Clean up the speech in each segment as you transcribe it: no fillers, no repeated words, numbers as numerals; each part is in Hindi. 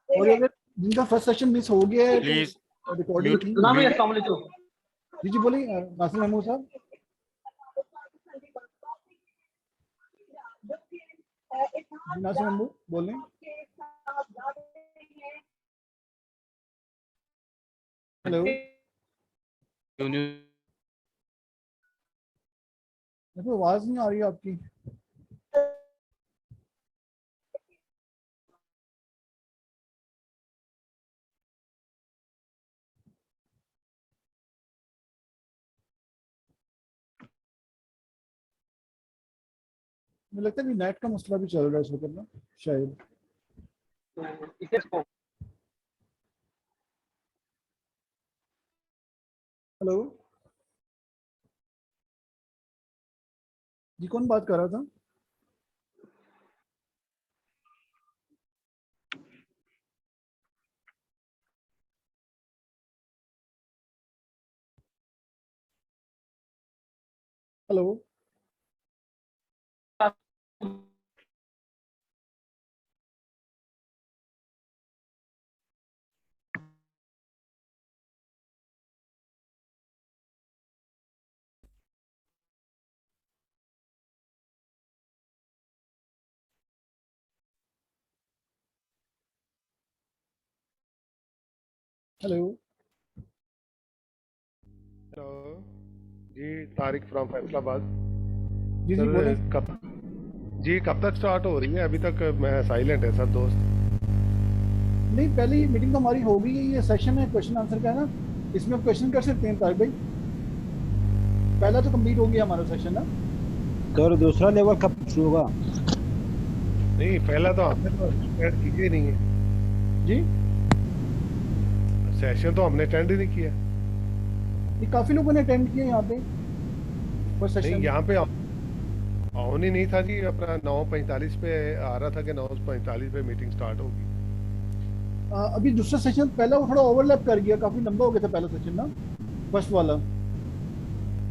और अगर जिनका फर्स्ट सेशन मिस हो गया है प्लीज तो रिकॉर्डिंग म्यूट थी। जी जी बोलिए नासिर महमूद साहब। जी नासिर महमूद बोल रहे हैं। हेलो मेरे को आवाज नहीं आ रही है आपकी। मुझे लगता है कि नेट का मसला भी चल रहा है इस वक्त ना शायद। हेलो जी कौन बात कर रहा था? हेलो हेलो हेलो जी, तारिक फ्रॉम फैसलाबाद। जी जी सर बोलें। कब तक स्टार्ट हो रही है? अभी तक मैं साइलेंट है सब दोस्त। नहीं पहली मीटिंग तो हमारी हो गई है। ये सेशन है क्वेश्चन आंसर का है ना, इसमें आप क्वेश्चन कर सकते हैं तारिक भाई। पहला तो कंप्लीट हो गया हमारा सेशन ना। सर दूसरा लेवल कब शुरू होगा? नहीं, पहला तो हमने तो अटेंड किया ही नहीं है। जी सेशन तो हमने अटेंड ही नहीं किया। ये काफी लोगों ने अटेंड किया यहाँ पे फर्स्ट नहीं, सेशन। यहाँ पे ऑन ही नहीं था जी। अपना 9:45 पे आ रहा था कि 9:45 पे मीटिंग स्टार्ट होगी। अभी दूसरा सेशन पहला वो थोड़ा ओवरलैप कर गया, काफी लंबा हो गया था पहला सेशन ना, फर्स्ट वाला।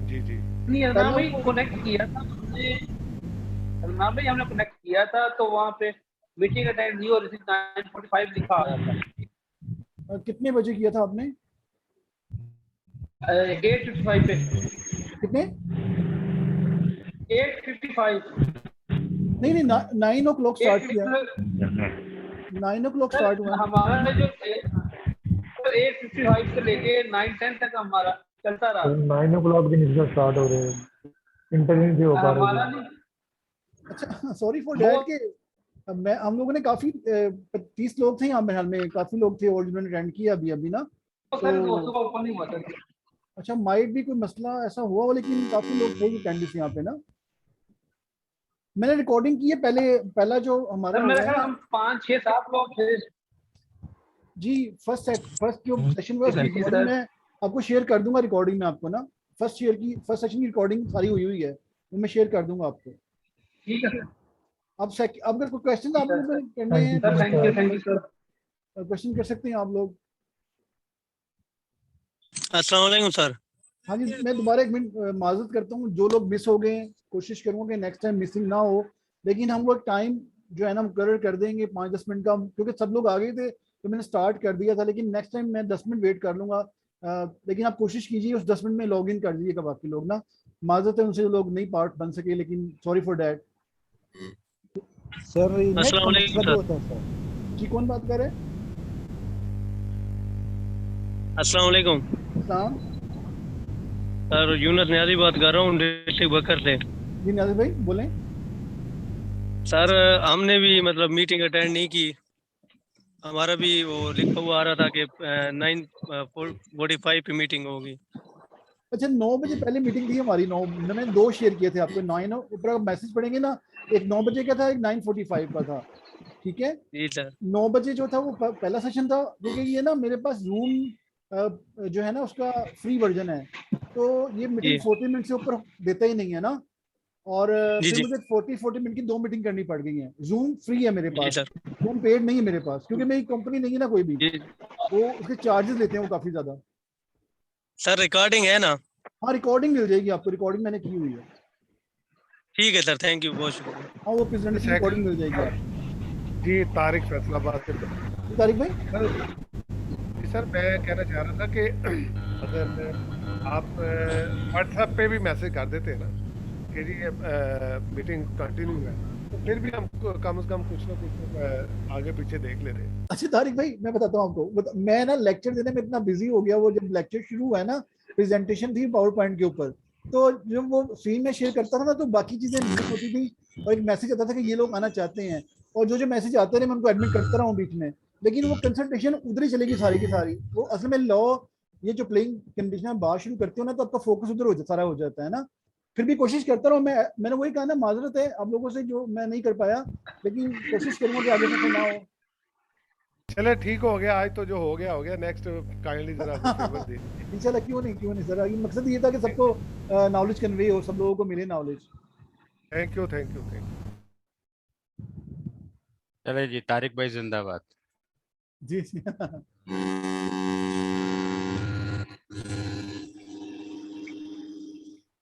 जी जी नहीं अरमान भाई कनेक्ट किया था हमने। अरमान भाई हमने कनेक्ट किया था तो वहाँ पे मीटिंग अटेंड हुई और इसी 9:45 लिखा आया था। कितने बजे किया था आपने? 8:55 पे। कितने? 8:55। नहीं नहीं 9 o'clock स्टार्ट किया। 9 o'clock स्टार्ट हुआ। हमारा जो 8:55 से लेके 9:10 तक हमारा चलता रहा। 9 o'clock के नीचे स्टार्ट हो रहे हैं, इंटरव्यू भी हो पा रहे हमारा थे। नहीं। अच्छा सॉरी फॉर डैट के मैं हम लोगों ने काफी 30 लोग थे यहाँ मेरे ख्याल में, काफी लोग थे और जिन्होंने अटेंड किया अभी अभी ना। तो सर दोस्तों का ओपन नहीं हुआ था। अच्छा माइट भी कोई मसला ऐसा हुआ हो, लेकिन काफी लोग थे अटेंडेंस यहाँ पे ना। मैंने रिकॉर्डिंग की है पहले, पहला जो हमारा सर मेरा हुआ है ख्याल ना। हम 5 6 7 लोग थे। जी फर्स्ट जो सेशन हुआ उसकी जी रिकॉर्डिंग सर। मैं आपको शेयर कर दूंगा रिकॉर्डिंग में आपको ना। फर्स्ट सेशन की रिकॉर्डिंग सारी हुई हुई है, वो मैं शेयर कर दूंगा आपको। ठीक है सर। अब अगर कोई क्वेश्चन आप लोगों को करने थैंक हैं यू तो sir thank you sir. Question कर सकते हैं आप लोग। अस्सलाम वालेकुम सर। हाँ जी मैं दोबारा एक मिनट माजरत करता हूँ, जो लोग मिस हो गए कोशिश करूँगा कि नेक्स्ट टाइम मिसिंग ना हो। लेकिन हम वो टाइम जो है ना मुकर्रर कर देंगे 5-10 मिनट का, क्योंकि सब लोग आ गए थे तो मैंने स्टार्ट कर दिया था। लेकिन नेक्स्ट टाइम मैं 10 मिनट वेट कर लूँगा। लेकिन आप कोशिश कीजिए उस 10 मिनट में लॉग इन कर दीजिएगा बाकी लोग ना। माजरत है उनसे जो लोग नहीं पार्ट बन सके, लेकिन sorry for that. Sir net अस्सलाम का वालेकुम मसला भी सर। होता है सर। जी कौन बात कर रहे हैं? अस्सलाम वालेकुम इस्लाम। सर, यूनुस न्याजी बात कर रहा हूँ डिस्ट्रिक्ट बकर से। जी नाजिर भाई बोलें। सर हमने भी मतलब मीटिंग अटेंड नहीं की। हमारा भी वो लिखा हुआ आ रहा था कि 9:45 पे मीटिंग होगी। अच्छा 9 बजे पहले मीटिंग थी हमारी। 9 मैंने 2 शेयर किए थे आपको। 9 ऊपर आप मैसेज पढ़ेंगे ना, एक 9 बजे का था, एक 9:45 का था। ठीक है जी सर। 9 बजे जो था वो पहला सेशन था, क्योंकि ये ना मेरे पास जूम जो है ना उसका फ्री वर्जन है, तो ये मीटिंग जी 40 मिनट से ऊपर देता ही नहीं है ना। और जी फिर जी मुझे 40 मिनट की 2 मीटिंग करनी पड़ गई है। जूम फ्री है मेरे जी पास, सर। जूम पेड नहीं है मेरे पास, क्योंकि मेरी कंपनी नहीं है ना कोई भी, जी वो उसके चार्जेस लेते हैं वो काफी ज्यादा। सर, रिकॉर्डिंग है ना? हाँ रिकॉर्डिंग मिल जाएगी आपको, रिकॉर्डिंग मैंने की हुई है। ठीक है सर, थैंक यू, बहुत शुक्रिया। हाँ वो प्रेजेंटेशन रिकॉर्डिंग सेकंड मिल जाएगी आपको। जी, तारिक फैसलाबाद से। तारिक भाई जी सर, मैं कहना चाह रहा था कि अगर आप व्हाट्सएप पे भी मैसेज कर देते ना कि जी मीटिंग कंटिन्यू है, तो फिर भी हम कम से कम कुछ ना कुछ आगे पीछे देख लेते। अच्छा तारिक भाई मैं बताता हूँ आपको, मैं ना लेक्चर देने में इतना बिजी हो गया, वो जब लेक्चर शुरू हुआ है ना, प्रेजेंटेशन थी पावर पॉइंट के ऊपर, तो जब वो स्क्रीन में शेयर करता था ना तो बाकी चीजें मिस होती थी, और एक मैसेज आता था कि ये लोग आना चाहते हैं, और जो जो मैसेज आते रहे मैं उनको एडमिट करता रहा हूँ बीच में, लेकिन वो कंसंट्रेशन उधर ही चलेगी सारी की सारी। वो असल में लॉ, ये जो प्लेइंग कंडीशन में बात शुरू करते हो ना तो आपका फोकस उधर सारा हो जाता है ना। फिर भी कोशिश करता रहा हूँ मैंने वही कहा ना, माजरत है आप लोगों से जो मैं नहीं कर पाया, लेकिन कोशिश करूंगा कि आगे से ना हो। चले ठीक हो गया, आज तो जो हो गया, नेक्स्ट काइंडली जरा फेवर दे। इंशाल्लाह, क्यों नहीं सर, मकसद ये था कि सबको नॉलेज कन्वे हो, सब लोगों को मिले knowledge. Thank you thank you thank you. चले जी, तारिक भाई जिंदाबाद। जी जी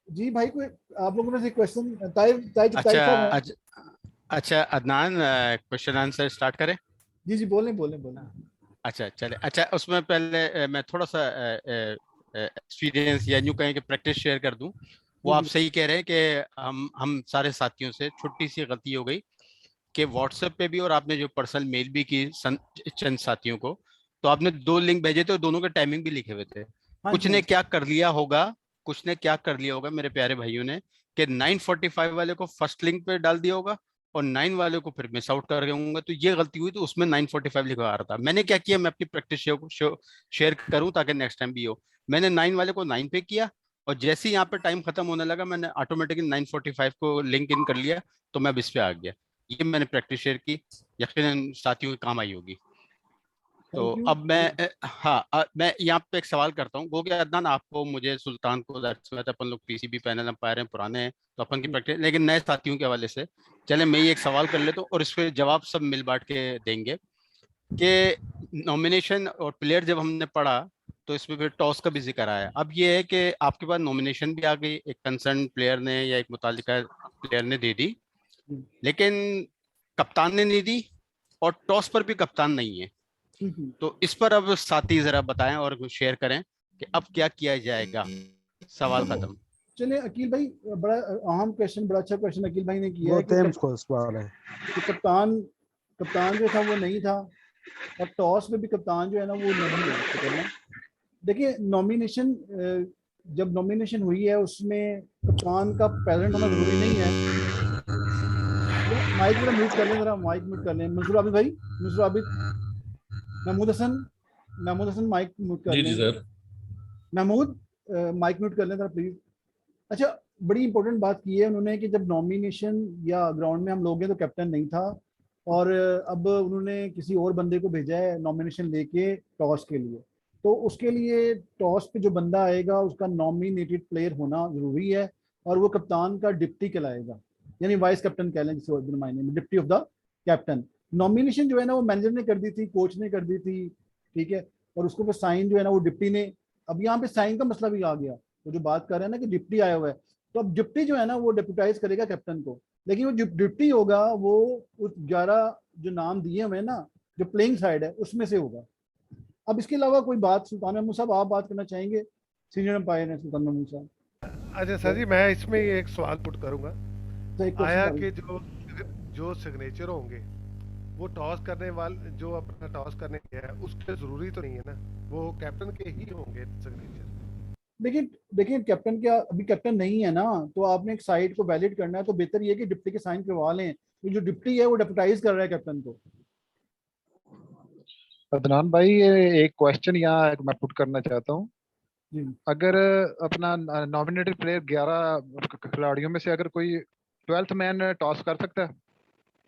जी भाई, कोई आप लोगों में से क्वेश्चन? तारिक अच्छा साहब हैं? अच्छा अदनान, क्वेश्चन आंसर स्टार्ट करें? जी जी बोलें बोलें बोलें। अच्छा चले, अच्छा उसमें पहले मैं थोड़ा सा एक्सपीरियंस या यूँ कहें कि प्रैक्टिस शेयर कर दूं। वो जी आप जी सही कह रहे हैं कि हम सारे साथियों से छोटी सी गलती हो गई कि व्हाट्सएप पे भी, और आपने जो पर्सनल मेल भी की चंद साथियों को, तो आपने 2 लिंक भेजे थे और दोनों के टाइमिंग भी लिखे हुए थे। हाँ कुछ जी हाँ ने जी। क्या कर लिया होगा, कुछ ने क्या कर लिया होगा मेरे प्यारे भाइयों ने, कि 9:45 वाले को फर्स्ट लिंक पे डाल दिया होगा और 9 वाले को फिर मिस आउट कर गए होंगे, तो ये गलती हुई, तो उसमें 9:45 लिखा आ रहा था। मैंने क्या किया, मैं अपनी प्रैक्टिस शेयर करूं ताकि नेक्स्ट टाइम भी हो। मैंने 9 वाले को 9 पे किया, और जैसे ही यहाँ पे टाइम खत्म होने लगा मैंने ऑटोमेटिकली 9:45 को लिंक इन कर लिया, तो मैं अब इस पे आ गया। ये मैंने प्रैक्टिस शेयर की, यकीनन साथियों के काम आई होगी। तो थैंक यू अब मैं जी। हाँ, मैं यहाँ पे एक सवाल करता हूँ, गो के अदनान, आपको, मुझे, सुल्तान को, that's why अपन लोग पीसीबी पैनल अंपायर हैं, पुराने हैं, तो अपन की जी प्रैक्टिस, लेकिन नए साथियों के हवाले से चले मैं ये एक सवाल कर लेता हूँ और इस पे जवाब सब मिल बांट के देंगे कि नॉमिनेशन और प्लेयर जब हमने पढ़ा तो इसमें फिर टॉस का भी जिक्र आया। अब ये है कि आपके पास नॉमिनेशन भी आ गई, एक कंसर्न प्लेयर ने या एक मुतालिका प्लेयर ने दे दी, जी। लेकिन कप्तान ने नहीं दी, और टॉस पर भी कप्तान नहीं है। तो इस पर अब साथी जरा बताएं और शेयर करें कि अब क्या किया जाएगा। सवाल तो खत्म। चलिए अकील भाई, बड़ा अहम क्वेश्चन, बड़ा अच्छा क्वेश्चन अकील भाई ने किया है बहुत कि अहम सवाल है। कप्तान कप्तान जो था वो नहीं था, और टॉस में भी कप्तान जो है ना वो नहीं है तो करना। देखिए नॉमिनेशन, जब नॉमिनेशन हुई है उसमें कप्तान का प्रेजेंट होना जरूरी नहीं है। माइक जरा म्यूट कर लें, जरा माइक म्यूट कर लें, मंसूर आबिद भाई, मंसूर आबिद, महमूद हसन, महमूद हसन माइक म्यूट कर जी जी लें। सर। महमूद माइक म्यूट कर लें जरा प्लीज। अच्छा, बड़ी इंपॉर्टेंट बात की है उन्होंने कि जब नॉमिनेशन या ग्राउंड में हम लोग हैं तो कैप्टन नहीं था, और अब उन्होंने किसी और बंदे को भेजा है नॉमिनेशन लेके टॉस के लिए। तो उसके लिए टॉस पे जो बंदा आएगा उसका नॉमिनेटेड प्लेयर होना जरूरी है, और वो कप्तान का डिप्टी कहलाएगा, यानी वाइस कैप्टन कह लें जिसे उर्दू मायने में, deputy of the captain. Nomination जो है ना वो मैनेजर ने कर दी थी, कोच ने कर दी थी, ठीक है, और उसको फिर साइन जो है ना वो डिप्टी ने। अब यहाँ पे साइन का मसला भी आ गया, वो जो बात कर रहे हैं ना कि डिप्टी आया हुआ है, तो अब डिप्टी जो है ना वो डेप्यूटाइज करेगा कैप्टन को, लेकिन वो जो डिप्टी होगा वो उस 11 जो नाम दिए हुए हैं ना, जो प्लेइंग साइड है उसमें से होगा। अब इसके अलावा कोई बात, सुल्तान महमूद साहब आप बात करना चाहेंगे? सीनियर अंपायर है सुल्तान महमूद साहब। अच्छा सर जी, मैं इसमें एक सवाल पुट करूंगा। तो एक आया क्वेश्चन कि जो सिग्नेचर होंगे वो टॉस करने वाले जो अपना टॉस करने गया है उसके जरूरी तो नहीं है ना, वो कैप्टन के ही होंगे सिग्नेचर। देखिए देखिए कैप्टन क्या, अभी कैप्टन नहीं है ना, तो आपने एक साइड को वैलिड करना है, तो बेहतर ये है कि डिप्टी के साइन करवा लें, तो जो डिप्टी है वो डेप्यूटाइज कर रहा है कैप्टन को। अदनान भाई, ये एक क्वेश्चन यहाँ मैं पुट करना चाहता हूँ। जी अगर अपना नॉमिनेटेड प्लेयर 11 खिलाड़ियों में से अगर कोई 12th मैन टॉस कर सकता है,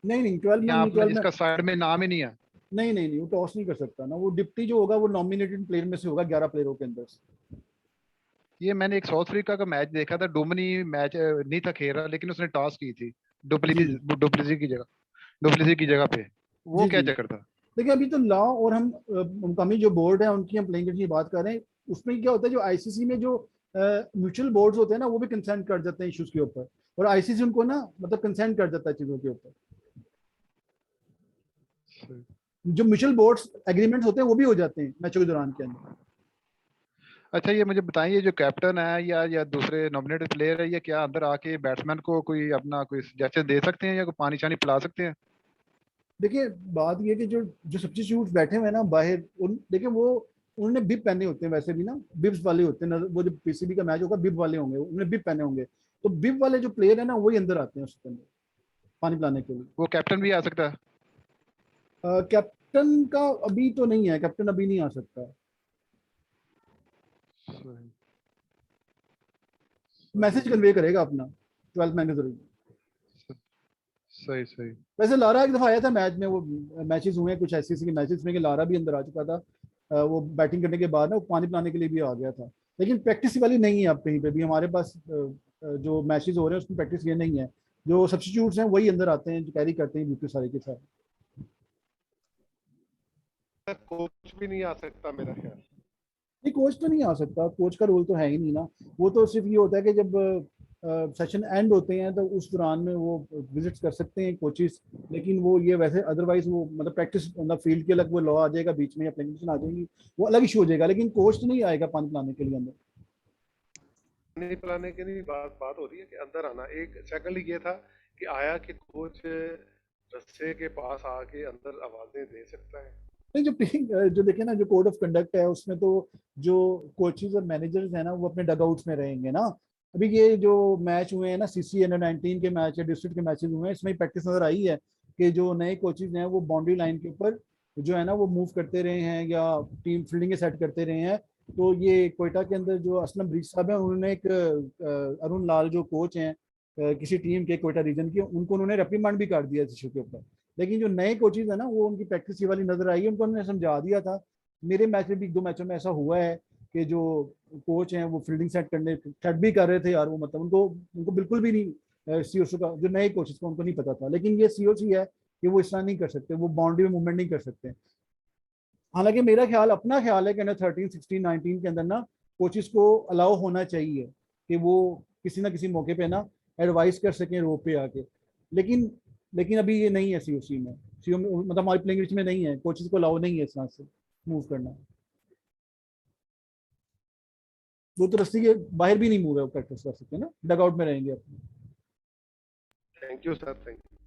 नहीं नहीं, 12 या मैन नहीं, अपना 12 मैन जिसका साइड में नाम ही नहीं है? नहीं, वो टॉस नहीं कर सकता ना, वो डिप्टी जो होगा वो नॉमिनेटेड प्लेयर में से होगा 11 प्लेयरों के अंदर से। ये मैंने एक साउथ अफ्रीका का मैच देखा था, डुमनी मैच नहीं था खेल रहा, लेकिन उसने टॉस की थी जी डुप्लेसी की जगह पे। वो जी क्या जी। चक्कर था? देखिए अभी तो लॉ और हम मुकामी जो बोर्ड है उनकी हम प्लेइंग की बात कर रहे हैं, उसमें क्या होता है जो आईसीसी में जो म्यूचुअल बोर्ड्स होते हैं ना वो भी कंसेंट कर जाते हैं इश्यूज के ऊपर, और आईसीसी उनको ना मतलब कंसेंट कर जाता है चीजों के ऊपर। जो म्यूचुअल बोर्ड्स एग्रीमेंट्स होते हैं वो भी हो जाते हैं मैचों के दौरान के अंदर। अच्छा ये मुझे बताइए, जो कैप्टन है या दूसरे नॉमिनेटेड प्लेयर है, ये क्या अंदर आके बैट्समैन को कोई अपना कोई सजेशन दे सकते हैं या कोई पानी शानी पिला सकते हैं? देखिए बात ये है कि जो जो सब्स्टिट्यूट बैठे हुए हैं ना बाहर, उन देखिए वो उन्होंने बिब पहने होते हैं, वैसे भी ना बिब्स वाले होते हैं, वो जो पीसीबी का मैच होगा बिब वाले होंगे, उन्होंने बिब पहने होंगे, तो बिब वाले जो प्लेयर है ना वही अंदर आते हैं उसके अंदर पानी पिलाने के लिए। वो कैप्टन भी आ सकता है? कैप्टन का अभी तो नहीं है, कैप्टन अभी नहीं आ सकता, सही मैसेज कन्वे करेगा अपना 12th मैन के जरिए। सही सही। वैसे लारा एक दफा आया था मैच में, वो मैचेस हुए हैं कुछ ऐसे के मैचेस में कि लारा भी अंदर आ चुका था, वो बैटिंग करने के बाद ना वो पानी पिलाने के लिए भी आ गया था, लेकिन प्रैक्टिस वाली नहीं है अब कहीं पे भी हमारे पास, जो मैचेस हो रहे हैं उसमें प्रैक्टिस ये नहीं है, जो सब्स्टिट्यूट्स हैं वही अंदर आते हैं जो कैरी करते हैं ड्यूटी सारे के साथ। कोच भी नहीं आ सकता मेरा ख्याल। नहीं कोच तो नहीं आ सकता, कोच का रोल तो है ही नहीं ना, वो तो सिर्फ ये होता है कि जब सेशन एंड होते हैं तो उस दौरान में वो विजिट कर सकते हैं कोचेस, लेकिन वो ये वैसे अदरवाइज वो मतलब प्रैक्टिस मतलब फील्ड के अलग वो लॉ आ जाएगा बीच में या प्लेइंग आ जाएगी, वो अलग इशू हो जाएगा, लेकिन कोच तो नहीं आएगा पानी पिलाने के लिए अंदर। नहीं पिलाने की नहीं बात हो रही है कि अंदर आना। एक सेकंड ये था कि आया कि कोच रस्से के पास आके अंदर आवाजें दे सकता है। नहीं जो देखिए ना जो कोड ऑफ कंडक्ट है उसमें तो जो कोचेज और मैनेजर्स हैं ना वो अपने डगआउट्स में रहेंगे ना। अभी ये जो मैच हुए हैं ना सीसी अंडर 19 के मैच है, डिस्ट्रिक्ट के मैचेस हुए हैं, इसमें प्रैक्टिस नजर आई है कि जो नए कोचेज हैं वो बाउंड्री लाइन के ऊपर जो है ना वो मूव करते रहे हैं या टीम फील्डिंग सेट करते रहे हैं। तो ये कोयटा के अंदर जो असलम ब्रिज साहब हैं उन्होंने एक अरुण लाल जो कोच हैं किसी टीम के कोयटा रीजन की, उनको उन्होंने रिप्रीमांड भी कर दिया इस इशू के ऊपर। लेकिन जो नए कोचेज है ना वो उनकी प्रैक्टिस ये वाली नजर आई है, उनको उन्होंने समझा दिया था। मेरे मैच में भी 1-2 मैचों में ऐसा हुआ है कि जो कोच हैं वो फील्डिंग सेट भी कर रहे थे यार, वो मतलब उनको उनको बिल्कुल भी नहीं सीओसी का जो नए कोचेज का उनको नहीं पता था, लेकिन ये सीओसी है कि वो इस तरह नहीं कर सकते, वो बाउंड्री में मूवमेंट नहीं कर सकते। हालांकि मेरा ख्याल अपना ख्याल है कि अंडर 13, 16, 19 के अंदर ना कोचेस को अलाउ होना चाहिए कि वो किसी ना किसी मौके पे ना एडवाइस कर सकें रो पे आके, लेकिन लेकिन अभी ये नहीं है सीओसी में, सीओ में मतलब हमारी प्लेइंग में नहीं है, कोचेस को अलाउ नहीं है इस तरह से मूव करना, वो तो रस्सी के बाहर भी नहीं मूव है, वो प्रैक्टिस कर सकते हैं ना, डगआउट में रहेंगे अपने। Thank you sir, thank you.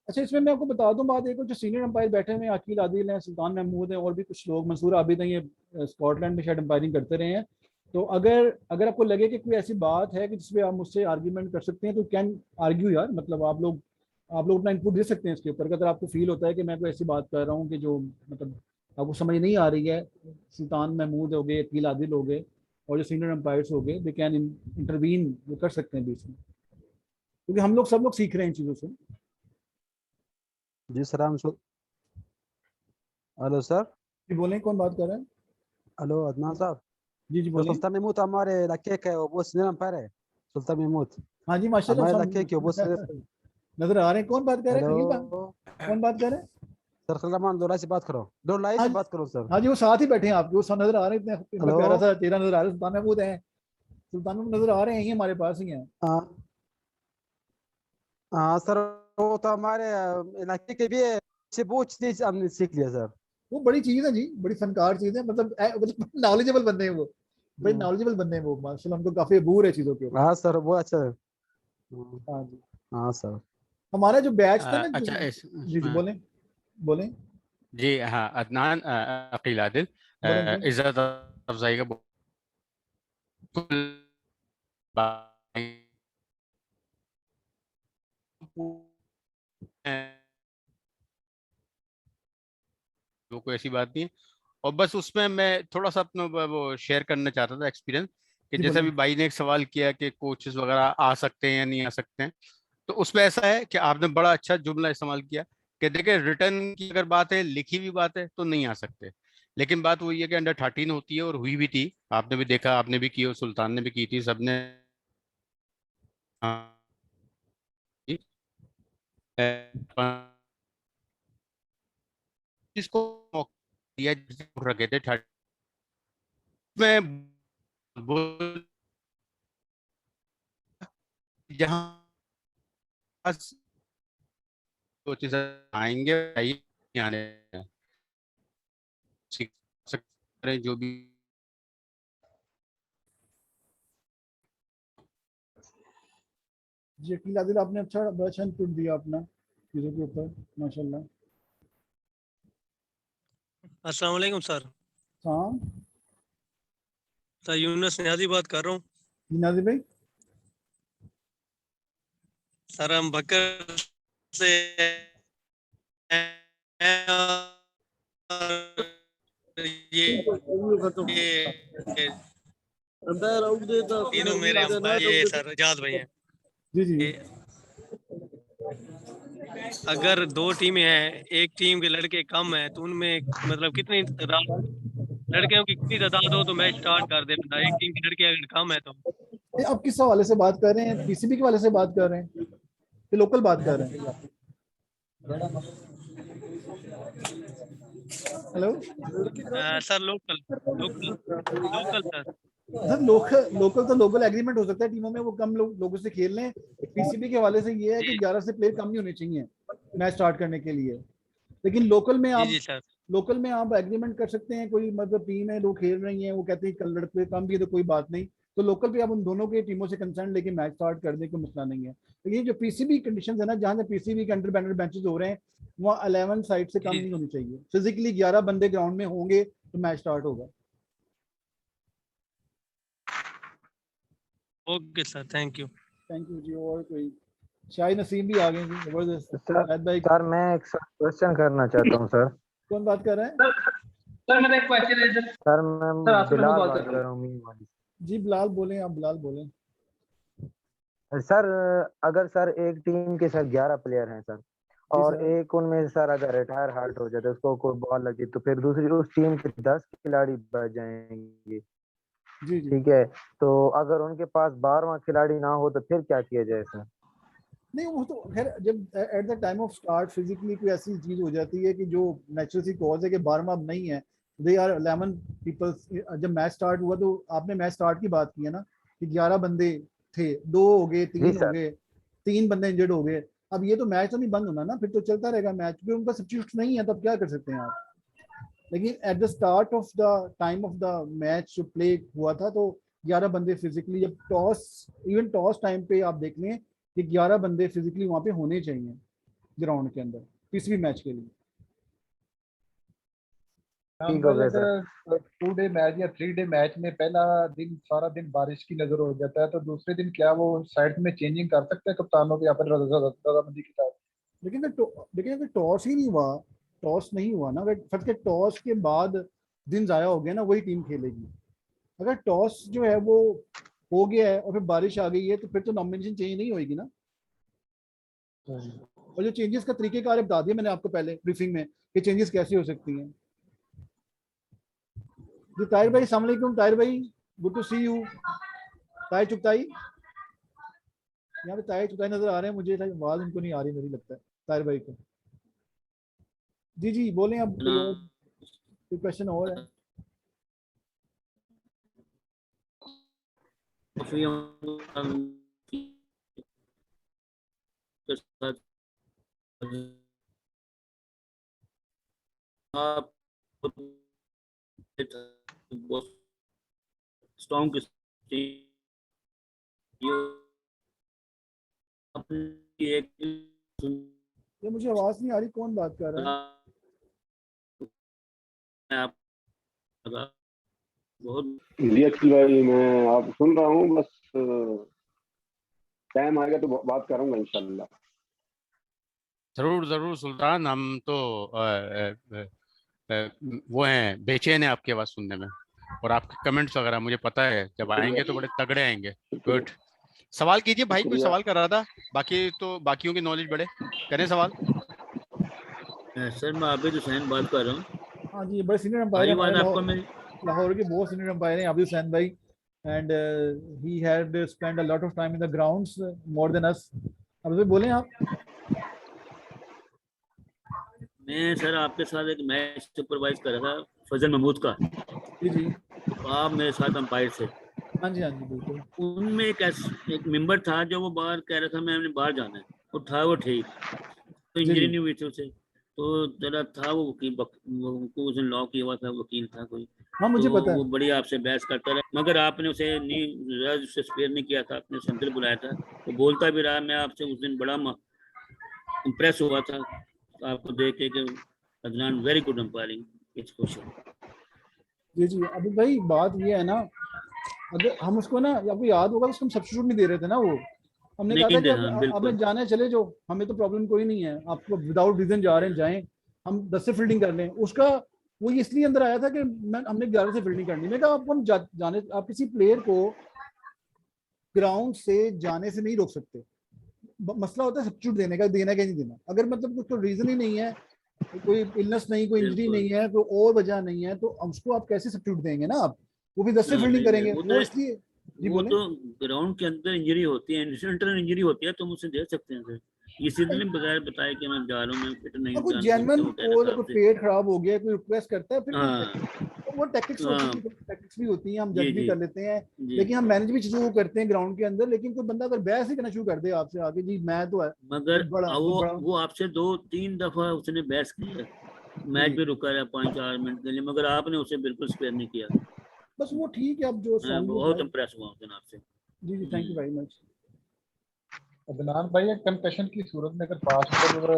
अच्छा इसमें मैं आपको बता दूं बात, एक जो सीनियर अंपायर बैठे हुए हैं अकील आदिल हैं, सुल्तान महमूद हैं और भी कुछ लोग, मंसूर आबिद हैं, ये स्कॉटलैंड में शायद अंपायरिंग करते रहे हैं। तो अगर अगर आपको लगे कि कोई ऐसी बात है कि जिसपे आप मुझसे आर्ग्यूमेंट कर सकते हैं तो कैन आर्ग्यू यार, मतलब आप लोग अपना इनपुट दे सकते हैं इसके ऊपर। अगर आपको फील होता है कि मैं कोई ऐसी बात कर रहा हूँ कि जो मतलब आपको समझ नहीं आ रही है, सुल्तान महमूद हो गए, अकील आदिल हो गए और जो सीनियर अंपायर्स हो गए, दे कैन इंटरवीन, वो कर सकते हैं बीच में, क्योंकि हम लोग सब लोग सीख रहे हैं इन चीज़ों से। जी सलाम हेलो सर। जी बोलें, कौन बात कर रहे हैं? हेलो अदनान साहब। जी सर बोलें। सुल्तान महमूद हमारे इलाके का है, वो सीनियर अंपायर है सुल्तान महमूद, हाँ जी माशाल्लाह हमारे सब इलाके के वो सीनियर। नजर आ रहे हैं। कौन बात कर रहे हैं? खलील भाई हेलो कौन बात कर रहे हैं? सर, खलील दो से बात करो, दो लाइन हाँ से बात करो सर। हाँ जी वो साथ ही बैठे हैं आपके, वो सब नजर आ रहे हैं, इतना इतना हेलो प्यारा सा चेहरा नजर आ रहा है, सुल्तान महमूद हैं, सुल्तान महमूद नजर आ रहे हैं, यही हमारे पास ही हैं। हाँ हाँ सर, वो तो हमारे इलाके के भी है, से बहुत चीज हमने सीख लिया सर। वो बड़ी चीज है जी, बड़ी फनकार चीज है, मतलब नॉलेजेबल बनने हैं वो, बड़े नॉलेजेबल बनने हैं वो माशाल्लाह, हमको काफी अबूर है चीजों के ऊपर। हाँ सर वो अच्छा है। हाँ जी। हाँ सर। हमारा जो बैच था ना अच्छा जी बोलें बोलें जी हाँ, अदनान अकील आदिल, बोलें जी। इज्जत अफजाई का वो कोई ऐसी बात नहीं है। और बस उसमें मैं थोड़ा सा अपना वो शेयर करना चाहता था एक्सपीरियंस, कि जी जैसे बोलें। अभी भाई ने एक सवाल किया कि कोचेस वगैरह आ सकते हैं या नहीं आ सकते हैं, तो उसमें ऐसा है कि आपने बड़ा अच्छा जुमला इस्तेमाल किया कि देखिए रिटर्न की अगर बात है, लिखी हुई बात है तो नहीं आ सकते, लेकिन बात वही है कि अंडर 13 होती है और हुई भी थी, आपने भी देखा, आपने भी की और सुल्तान ने भी की थी, सबने हाँ, जिसको मौका दिया जिसको रखे थे 30 में जहाँ कोचेस आएंगे आने सीख सकते हैं जो भी। जी अकील आदिल, आपने अच्छा बड़ा अच्छा इनपुट दिया अपना चीज़ों के ऊपर, माशाल्लाह। अस्सलाम वालेकुम सर। हाँ सर यूनुस नियाजी बात कर रहा हूँ। नाजिर भाई, सर हम बकर से हैं और ये तीनों मेरे ये सर जाद भाई हैं। जी जी ये अगर दो टीमें हैं, एक टीम के लड़के कम है तो उनमें मतलब कितनी तादाद लड़कियों की कितनी तादाद हो तो मैच स्टार्ट कर दे बंदा। एक टीम के लड़के अगर कम है तो ये आप किस हवाले से बात कर रहे हैं? पीसीबी के हवाले से बात कर रहे हैं कि लोकल बात कर रहे हैं? Hello sir local local local sir. Sir, local तो लोकल एग्रीमेंट हो सकता है टीमों में, वो कम लोगों से खेल लें। पीसीबी के हवाले से ये है कि 11 से प्लेयर कम नहीं होने चाहिए मैच स्टार्ट करने के लिए। लेकिन लोकल में आप जी सर। लोकल में आप एग्रीमेंट कर सकते हैं। कोई मतलब टीम है, लोग खेल रही हैं, वो कहते हैं कल लड़के कम भी है तो कोई बात नहीं, तो लोकल पे आप उन दोनों के टीमों से कंसर्न लेके मैच स्टार्ट कर दें, कोई मसला नहीं है। तो ये जो पीसीबी कंडीशन है ना, जहाँ से पीसीबी के अंडर बैनर मैचेस हो रहे हैं, वहाँ 11 साइड से कम जी। नहीं होनी चाहिए। फिजिकली 11 बंदे ग्राउंड में होंगे तो मैच स्टार्ट होगा। Okay sir, thank you. Thank you ji. और कोई? शाहिद नसीम भी आ गए जी, जबरदस्त। सर शाहिद भाई, सर मैं एक क्वेश्चन करना चाहता हूँ सर। कौन बात कर रहे हैं? सर मेरा एक क्वेश्चन है सर। सर मैं सर आपसे मैं बिलाल बात बात कर कर रहा रहा हूँ मीनवाली। जी बिलाल बोलें, आप बिलाल बोलें। सर अगर सर एक टीम के सर 11 प्लेयर हैं सर, जी और सर। एक उनमें सर अगर रिटायर हार्ट हो जाता है, उसको कोई बॉल लगी, तो फिर दूसरी उस टीम के 10 खिलाड़ी बच जाएंगे। जी जी ठीक है, तो अगर उनके पास 12वां खिलाड़ी ना हो तो फिर क्या किया जाए सर? नहीं, वो तो खैर जब at the time of start physically कोई ऐसी चीज हो जाती है कि जो नेचुरल सी कॉज है कि 12वां अब नहीं है, दे आर 11 पीपल्स। जब मैच स्टार्ट हुआ तो आपने मैच स्टार्ट की बात की है ना, कि 11 बंदे थे, 2 हो गए, जी 3 हो सर। गए, 3 बंदे इंजर्ड हो गए। अब ये तो मैच तो नहीं बंद होना ना, फिर तो चलता रहेगा मैच, क्योंकि उनका सब्स्टिट्यूट नहीं है, तब क्या कर सकते हैं आप। लेकिन at the start of the time of the match जो प्ले हुआ था, तो 11 बंदे फिजिकली, जब टॉस, इवन टॉस टाइम पे आप देख लें कि 11 बंदे फिजिकली वहां पे होने चाहिए ग्राउंड के अंदर किसी भी मैच के लिए। ठीक हो गया सर। अगर 2 डे मैच या 3 डे मैच में पहला दिन सारा दिन बारिश की नजर हो जाता है, तो दूसरे दिन क्या वो साइड में चेंजिंग कर सकते हैं कप्तानों के, या फिर रजामंदी के साथ? लेकिन अगर टॉस ही नहीं हुआ, टॉस नहीं हुआ ना, अगर फर्स्ट के टॉस के बाद दिन जाया हो गया ना, वही टीम खेलेगी। अगर टॉस जो है वो हो गया है और फिर बारिश आ गई है, तो फिर तो नॉमिनेशन चेंज नहीं होगी ना। और जो चेंजेस का तरीकेकार बता दिया मैंने आपको पहले ब्रीफिंग में कि चेंजेस कैसे हो सकती हैं। जी ताहिर भाई, अस्सलाम वालेकुम। ताहिर भाई, good to see you. Tahir Chughtai, यहाँ पे ताहिर चुगताई नजर आ रहे हैं मुझे, आवाज उनको नहीं आ रही मेरी, लगता है ताहिर भाई को। जी जी बोलें, अब कोई क्वेश्चन और है? आप स्ट्रॉन्ग ये मुझे आवाज नहीं आ रही, कौन बात कर रहा है? बहुत जी अखिल भाई, मैं आप सुन रहा हूँ, बस टाइम आएगा तो बात करूंगा इंशाल्लाह। जरूर जरूर सुल्तान, हम तो वो हैं, बेचैन है आपकी आवाज सुनने में, और आपके कमेंट्स वगैरह मुझे पता है जब आएंगे तो बड़े तगड़े आएंगे। गुड, सवाल कीजिए भाई, कोई सवाल कर रहा था, बाकी तो बाकियों की नॉलेज बढ़े, करें सवाल। सर मैं आबिद हुसैन बात कर रहा हूँ। हाँ जी, बड़े सीनियर अंपायर हैं हमारे लाहौर के, बहुत सीनियर अंपायर हैं आबिद हुसैन भाई, and he had spend a lot of time in the grounds, more than us. अब तो बोलें आप। मैं सर आपके साथ एक मैच सुपरवाइज कर रहा था फजल महमूद का। जी जी। तो आप मेरे साथ अंपायर थे। हाँ जी बिल्कुल। उनमें एक मेंबर था जो वो बाहर कह रहा था मैंने बाहर जाना है, वो था वो ठीक, तो जी इंजरी जी नहीं हुई थी उसे, तो जरा था वो वकील उनको उसने लॉ किया हुआ था, वकील था कोई, हाँ मुझे तो पता वो है। बड़ी आपसे बहस करता रहा, मगर आपने उसे नहीं उसे स्पेयर नहीं किया था, आपने उसे अंदर बुलाया था, वो बोलता भी रहा। मैं आपसे उस दिन बड़ा इम्प्रेस हुआ था आपको देख के कि Adnan very good umpiring, it's question. जी जी अभी भाई बात ये है ना, अगर हम उसको ना, आपको याद होगा उसको हम सब्स्टिट्यूट नहीं दे रहे थे ना, वो हमने कहा था नहीं कि दे, हाँ आप बिल्कुल। जाने चले जाओ, हमें तो प्रॉब्लम कोई नहीं है, आपको विदाउट रीजन जा रहे हैं जाएं, हम 10 से फील्डिंग कर लें। उसका वो इसलिए अंदर आया था कि हमने 11 से फील्डिंग करनी। मैं कहा आपको हम जाने, आप किसी प्लेयर को ग्राउंड से जाने से नहीं रोक सकते। मसला होता है सब्स्टिट्यूट देने का, देना क्या नहीं देना। अगर मतलब कुछ तो रीजन ही नहीं है, कोई इलनेस नहीं, कोई इंजरी बिल्कुल नहीं है, कोई और वजह नहीं है, तो उसको आप कैसे सब्स्टिट्यूट देंगे ना आप, वो भी 10 से हाँ, फील्डिंग नहीं करेंगे वो वो तो इसलिए। जी वो बोले। तो ग्राउंड के अंदर इंजरी होती है, इंटरनल इंजरी होती है, तुम उसे दे सकते हैं सर, इसी दिन बगैर बताए कि मैं जा रहा हूँ, मैं फिट नहीं, कोई जानबूझ के जेन्युइन वो कह रहा कोई था कोई आपसे। पेट खराब हो गया, कोई रिक्वेस्ट करता है, फिर कोई हाँ तो वो टैक्टिक्स होती हाँ है, टैक्टिक्स भी होती हैं, हम जी जज भी जी कर लेते हैं। जी। लेकिन हम मैनेज भी चीजों को करते हैं ग्राउंड के अंदर। लेकिन कोई बंदा अगर बहस ही करना शुरू कर दे आपसे आके, जी मैं तो है मगर बहुत बड़ा। वो आपसे 2-3 दफा उसने बहस की है, मैच जी भी रुका रहा 5-4 मिनट के लिए, मगर आपने उसे बिल्कुल स्पेयर नहीं किया। बस वो ठीक है, अब जो मैं स्ट्रांगली बहुत जाए। इम्प्रेस हुआ उस दिन आपसे। जी जी thank you very much. Adnan भाई, एक कंकशन की सूरत में अगर 5 ओवर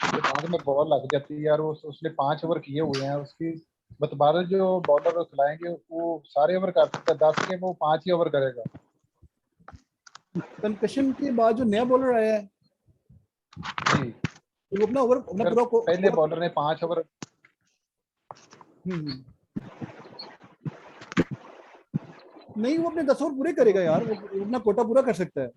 के बाद में बॉल लग जाती है यार, उसने 5 ओवर किए हुए हैं, उसकी बतबारा जो बॉलर खिलाएंगे वो सारे ओवर कर सकता है, 10 के वो 5 ही ओवर करेगा। कंकशन के बाद जो नया बॉलर आया है, जी, वो अपना ओवर अपना अगर पहले बॉलर ने 5 ओवर हम्म। नहीं वो अपने 10 ओवर पूरे करेगा यार, वो अपना कोटा पूरा कर सकता है,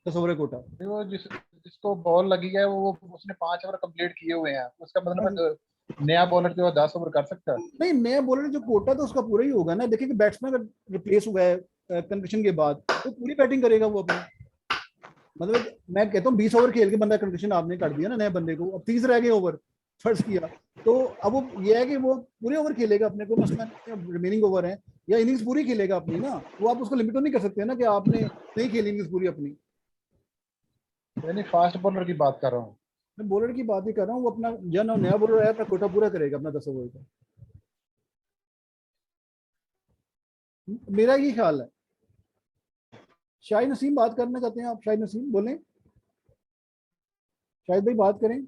10 ओवर कोटा। वो जिसको बॉल लगी है वो उसने 5 ओवर कंप्लीट किए हुए हैं, उसका मतलब है नया बॉलर जो है 10 ओवर कर सकता है। नहीं नया बॉलर जो कोटा तो उसका पूरा ही होगा ना। देखिए कि बैट्समैन अगर रिप्लेस हुआ है कंकशन के बाद, तो पूरी बैटिंग करेगा वो अपनी। मतलब मैं कहता हूँ 20 ओवर खेल के बंदा कंकशन आपने कर दिया ना नए बंदे को, अब 30 रह गए ओवर फर्ज किया, तो अब वो ये है कि वो पूरे ओवर खेलेगा अपने को, मसला रिमेनिंग ओवर है, या इनिंग्स पूरी खेलेगा अपनी ना। वो आप उसको लिमिट तो नहीं कर सकते ना कि आपने नहीं खेली इनिंग्स पूरी अपनी। यानी फास्ट बॉलर की बात कर रहा हूँ। मैं बॉलर की बात ही कर रहा हूँ, वो अपना जो नया बॉलर है अपना कोटा पूरा करेगा अपना 10 ओवर का, मेरा ये ख्याल है। शाहिद नसीम बात करना चाहते हैं आप? शाहिद नसीम बोलें, शाहिद भाई बात करें।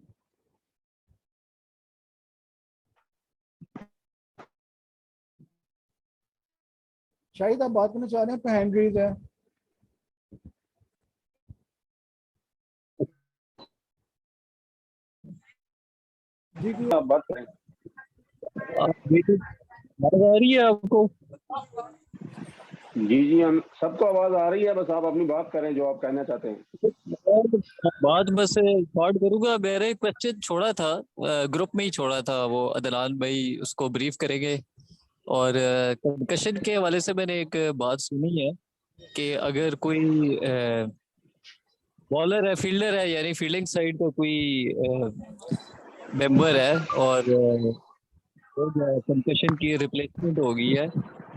शाहिद आप बात करना चाह रहे हैं, आपका हैंड रेज है। जी जी आप बात करें। आवाज आ रही है आपको? जी जी हम सबको आवाज आ रही है, बस आप अपनी बात करें जो आप कहना चाहते हैं। बात बस स्टार्ट करूंगा। मेरा एक क्वेश्चन छोड़ा था, ग्रुप में ही छोड़ा था, वो अदनान भाई उसको ब्रीफ करेंगे। और कंकशन के हवाले से मैंने एक बात सुनी है कि अगर कोई बॉलर है, फील्डर है, यानी फील्डिंग साइड का कोई मेंबर है, और कंकशन की रिप्लेसमेंट हो गई है,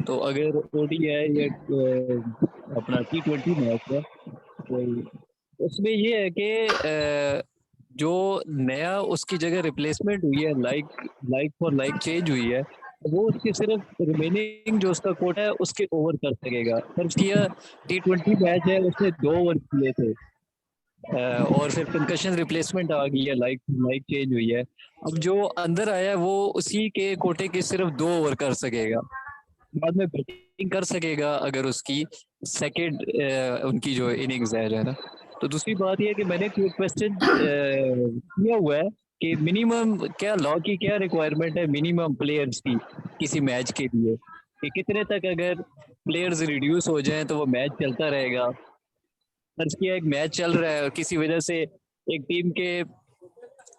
तो अगर ओडी है या अपना T20 मैच है, तो उसमें ये है कि जो नया उसकी जगह रिप्लेसमेंट हुई है, लाइक फॉर लाइक चेंज हुई है, वो उसके सिर्फ रिमेनिंग जो उसका कोटा है उसके ओवर कर सकेगा। फर्ज किया T20 मैच है, उसने 2 ओवर किए थे, और फिर कंकशन रिप्लेसमेंट आ गई है, लाइक चेंज हुई है, अब जो अंदर आया है वो उसी के कोटे के सिर्फ 2 ओवर कर सकेगा, बाद में बैटिंग कर सकेगा अगर उसकी सेकंड उनकी जो इनिंग्स है जो है ना। तो दूसरी बात ये है कि मैंने क्वेश्चन किया हुआ है कि मिनिमम क्या लॉ की क्या रिक्वायरमेंट है मिनिमम प्लेयर्स की किसी मैच के लिए, कि कितने तक अगर प्लेयर्स रिड्यूस हो जाएं तो वो मैच चलता रहेगा। फर्ज किया एक मैच चल रहा है और किसी वजह से एक टीम के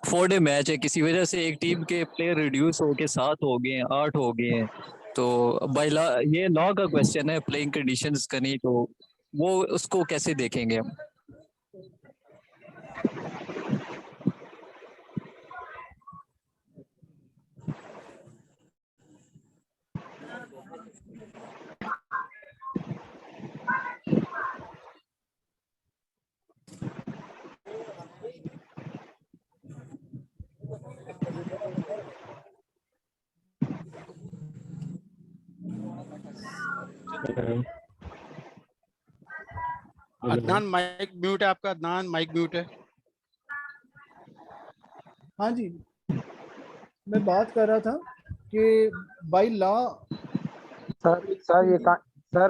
4 डे मैच है, किसी वजह से एक टीम के प्लेयर रिड्यूस होके 7 हो गए हैं, 8 हो गए हैं, तो बाय लॉ ये लॉ का क्वेश्चन है, प्लेइंग कंडीशंस का नहीं, तो वो उसको कैसे देखेंगे हम? अदनान माइक म्यूट है आपका, अदनान माइक म्यूट है। हाँ जी, मैं बात कर रहा था कि बाई लॉ सर ये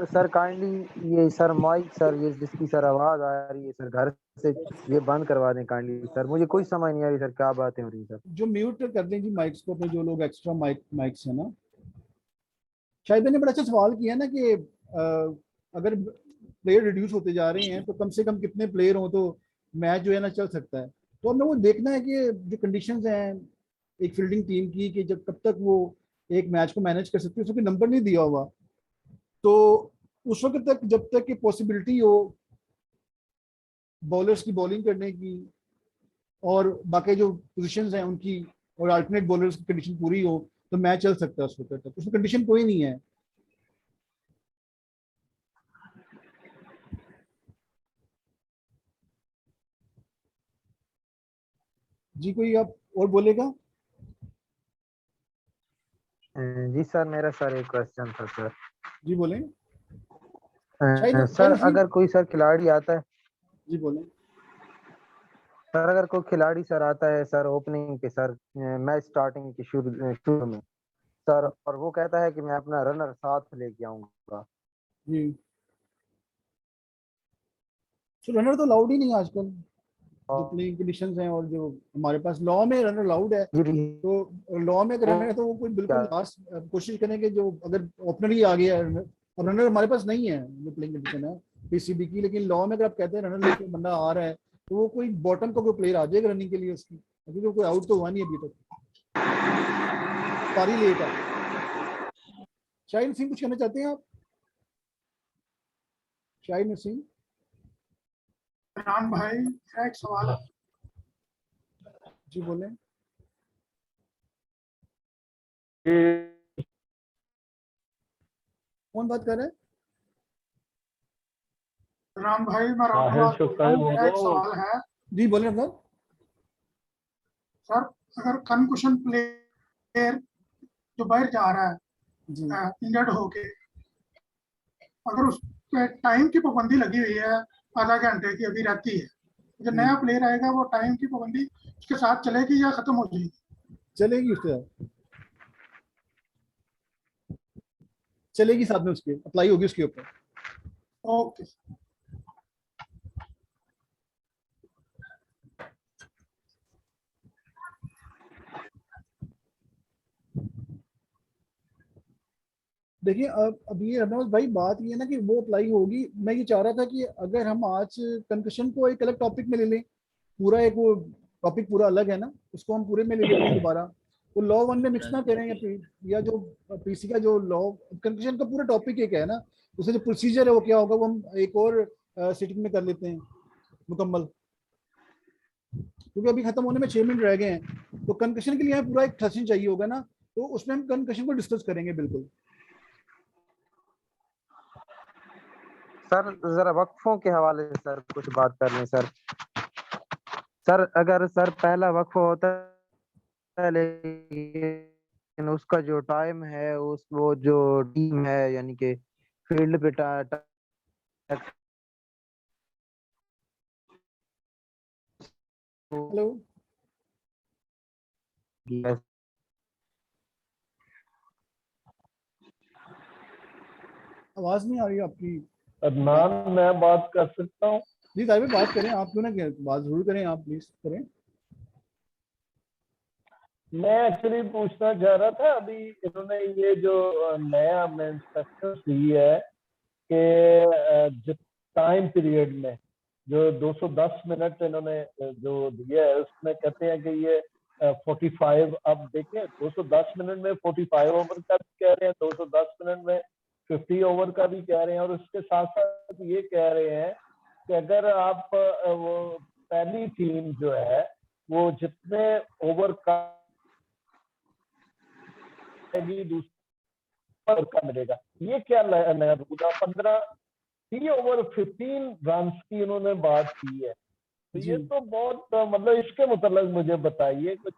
सर काइंडली ये सर माइक सर ये जिसकी सर आवाज आ रही है सर घर से ये बंद करवा दें काइंडली सर, मुझे कोई समझ नहीं आ रही सर क्या बातें हो रही सर। जो म्यूट कर दें जी माइक्स को अपने, जो लोग एक्स्ट्रा माइक्स है ना। शायद मैंने बड़ा अच्छा सवाल किया ना कि अगर प्लेयर रिड्यूस होते जा रहे हैं तो कम से कम कितने प्लेयर हो तो मैच जो है ना चल सकता है। तो हमें वो देखना है कि जो कंडीशंस हैं एक फील्डिंग टीम की कि जब कब तक वो एक मैच को मैनेज कर सकती है, उसको कोई नंबर नहीं दिया हुआ। तो उस वक्त तक जब तक कि पॉसिबिलिटी हो बॉलर्स की बॉलिंग करने की और बाकी जो पोजीशंस हैं उनकी और अल्टरनेट बॉलर्स की कंडीशन पूरी हो तो मैच चल सकता है उस वक्त तक। उसमें कंडीशन कोई नहीं है। जी कोई आप और बोलेगा? जी सर मेरा सर एक क्वेश्चन था सर। जी बोलें। सर अगर कोई सर खिलाड़ी आता है, जी बोलें। सर अगर कोई खिलाड़ी सर आता है सर ओपनिंग के सर मैच स्टार्टिंग के शुरू में सर, और वो कहता है कि मैं अपना रनर साथ लेके आऊंगा जी, तो रनर तो अलाउड ही नहीं है आजकल, जो प्लेइंग कंडीशंस हैं और जो हमारे पास लॉ में रनर अलाउड है। तो लॉ में अगर रनर है तो वो कोई बिल्कुल लास्ट कोशिश करेंगे जो अगर ओपनर ही आ गया है रनर, अब रनर हमारे पास नहीं है जो प्लेइंग कंडीशन है पीसीबी की, लेकिन लॉ में अगर आप कहते हैं रनर लेके बंदा आ रहा है तो वो कोई बॉटम का कोई प्लेयर आ जाएगा रनिंग के लिए उसकी, क्योंकि कोई आउट तो हुआ नहीं अभी तक, पारी लेट है। शाहिद नसीम कुछ कहना चाहते हैं आप? शाहिद नसीम। राम भाई एक सवाल है। जी बोलें। कौन बात कर रहे हैं? राम भाई मैं रामकुमार बोल रहा हूं, मेरा एक सवाल है। जी बोलें अफजल। सर अगर कंकुशन प्लेयर जो बाहर जा रहा है इंजर्ड होके, अगर उस पे टाइम की पाबंदी लगी हुई है आधा घंटे की अभी रहती है, जो नया प्लेयर आएगा वो टाइम की पाबंदी उसके साथ चलेगी या खत्म हो जाएगी? चलेगी, उसके साथ चलेगी, साथ में उसके अप्लाई होगी उसके ऊपर। ओके। देखिए अब ये रमनवाज भाई बात ये है ना कि वो अप्लाई होगी। मैं ये चाह रहा था कि अगर हम आज कंकशन को एक अलग टॉपिक में ले लें, पूरा एक वो टॉपिक पूरा अलग है ना, उसको हम पूरे में ले लेते हैं दोबारा, वो लॉ वन में मिक्स ना करें या जो पीसी का जो लॉ कंकशन का पूरा टॉपिक एक है ना, उसका जो प्रोसीजर है वो क्या होगा वो हम एक और सिटिंग में कर लेते हैं मुकम्मल, क्योंकि अभी खत्म होने में 6 मिनट रह गए हैं। तो कंकशन के लिए हमें पूरा एक सेशन चाहिए होगा ना, तो उसमें हम कंकशन को डिस्कस करेंगे बिल्कुल। सर जरा वक्फों के हवाले से सर कुछ बात कर लें सर। सर अगर सर पहला वक्फा होता है लेकिन उसका जो टाइम है उस वो जो टीम है यानी कि फील्ड पे हेलो आवाज नहीं आ रही आपकी। अदनान मैं बात कर सकता हूँ? जी साहिब बात करें, आप क्यों ना बात जरूर करें, आप प्लीज करें। मैं एक्चुअली पूछना चाह रहा था, अभी इन्होंने ये जो नया इंस्ट्रक्शन दी है कि टाइम पीरियड में जो 210 मिनट इन्होंने जो दिया है उसमें कहते हैं कि ये 45, अब देखिए 210 मिनट में 45 ओवर का भी कह रहे हैं, 210 मिनट में 50 ओवर का भी कह रहे हैं, और उसके साथ साथ ये कह रहे हैं कि अगर आप वो पहली टीम जो है वो जितने ओवर का दूसरा ओवर का मिलेगा, ये क्या नया रूल है? 3 ओवर 15 रन की इन्होंने बात की है, तो ये तो बहुत मतलब इसके मुताबिक मुझे बताइए कुछ।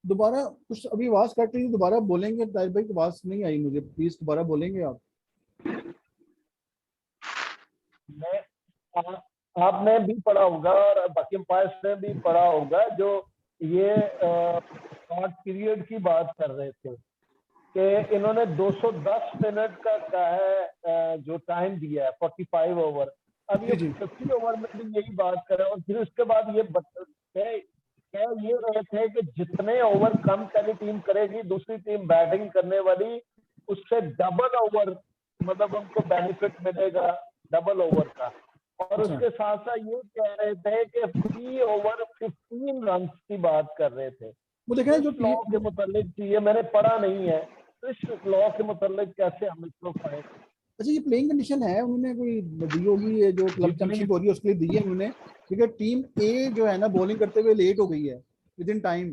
दोबारा कुछ अभी आवाज कट रही है, दोबारा बोलेंगे ताहिर भाई, आवाज नहीं आई मुझे, प्लीज दोबारा बोलेंगे आप। मैं आपने भी पढ़ा होगा और बाकी अंपायर्स ने भी पढ़ा होगा, जो ये शॉर्ट पीरियड की बात कर रहे थे कि इन्होंने 210 मिनट का है जो टाइम दिया है, 45 ओवर। अब ये 50 ओवर में भी यही बात करें, और फिर उसके बाद ये कह ये रहे थे कि जितने ओवर कम पहली टीम करेगी, दूसरी टीम बैटिंग करने वाली उससे डबल ओवर, मतलब उनको बेनिफिट मिलेगा डबल ओवर का। और उसके साथ साथ ये कह रहे थे कि 3 ओवर 15 रन की बात कर रहे थे। वो देखें जो लॉ के मुतालिक, ये मैंने पढ़ा नहीं है, तो इस लॉ के मुतालिक कैसे हम इसको पढ़ें? अच्छा, ये प्लेइंग कंडीशन है, उन्होंने कोई दी होगी, ये जो क्लब चैंपियनशिप हो रही है उसके लिए दी है उन्होंने, क्योंकि टीम ए जो है ना बॉलिंग करते हुए लेट हो गई है विद इन टाइम,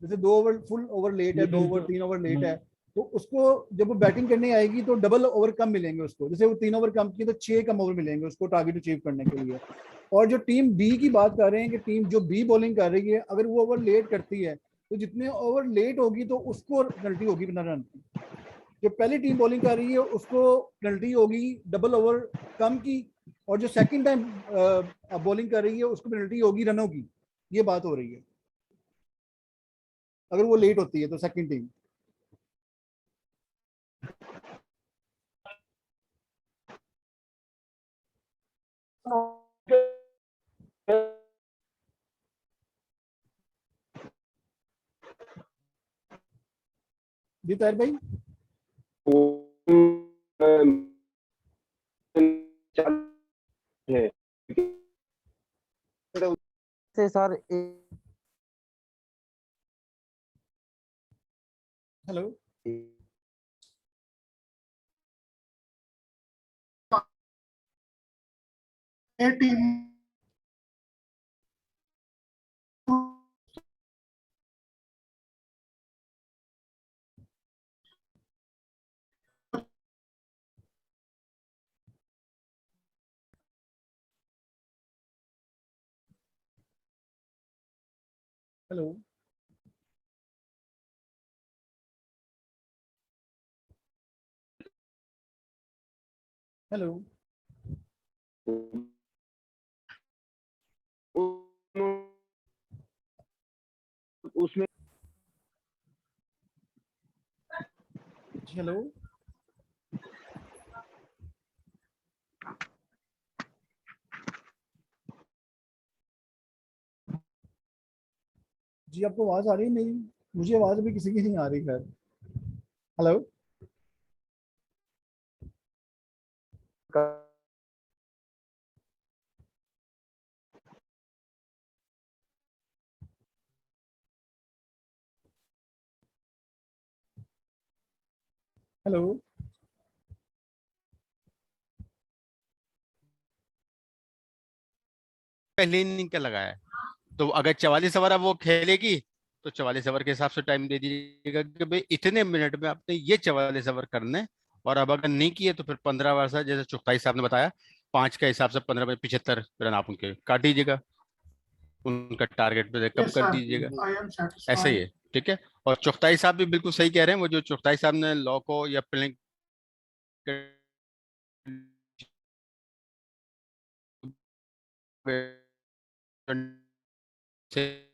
जैसे 2 ओवर फुल ओवर लेट है, 2 ओवर 3 ओवर लेट है, तो उसको जब वो बैटिंग करने आएगी तो डबल ओवर कम मिलेंगे उसको, जैसे वो 3 ओवर कम किए तो 6 कम ओवर मिलेंगे उसको टारगेट अचीव करने के लिए। और जो टीम बी की बात कर रहे हैं कि टीम जो बी बॉलिंग कर रही है, अगर वो ओवर लेट करती है तो जितने ओवर लेट होगी तो उसको पेनल्टी होगी 15 रन की। जो पहली टीम बॉलिंग कर रही है उसको पेनल्टी होगी डबल ओवर कम की, और जो सेकंड टाइम बॉलिंग कर रही है उसको पेनल्टी होगी रनों की। ये बात हो रही है अगर वो लेट होती है तो सेकंड टीम। जी ताहिर भाई, sir hello, team hello, hello, उसमें हेलो, जी आपको आवाज आ रही है मेरी? मुझे आवाज अभी किसी की नहीं आ रही। खैर, हेलो, हेलो, पहले इनिंग का लगाया है, तो अगर 44 ओवर अब वो खेलेगी तो 44 ओवर के हिसाब से टाइम दे दीजिएगा कि भाई इतने मिनट में आपने ये 44 ओवर करने। और अब अगर नहीं किए तो फिर 15 ओवर से, जैसे चुगताई साहब ने बताया, 5 के हिसाब से 15 में 75 रन आप उनके काट दीजिएगा, उनका टारगेट पे कम यस कर सर, दीजिएगा। आई एम ऐसा ही सेटिस्फाइड। है, ठीक है। और चुगताई साहब भी बिल्कुल सही कह रहे हैं, वो जो चुगताई साहब ने लॉ को या प्लेइंग से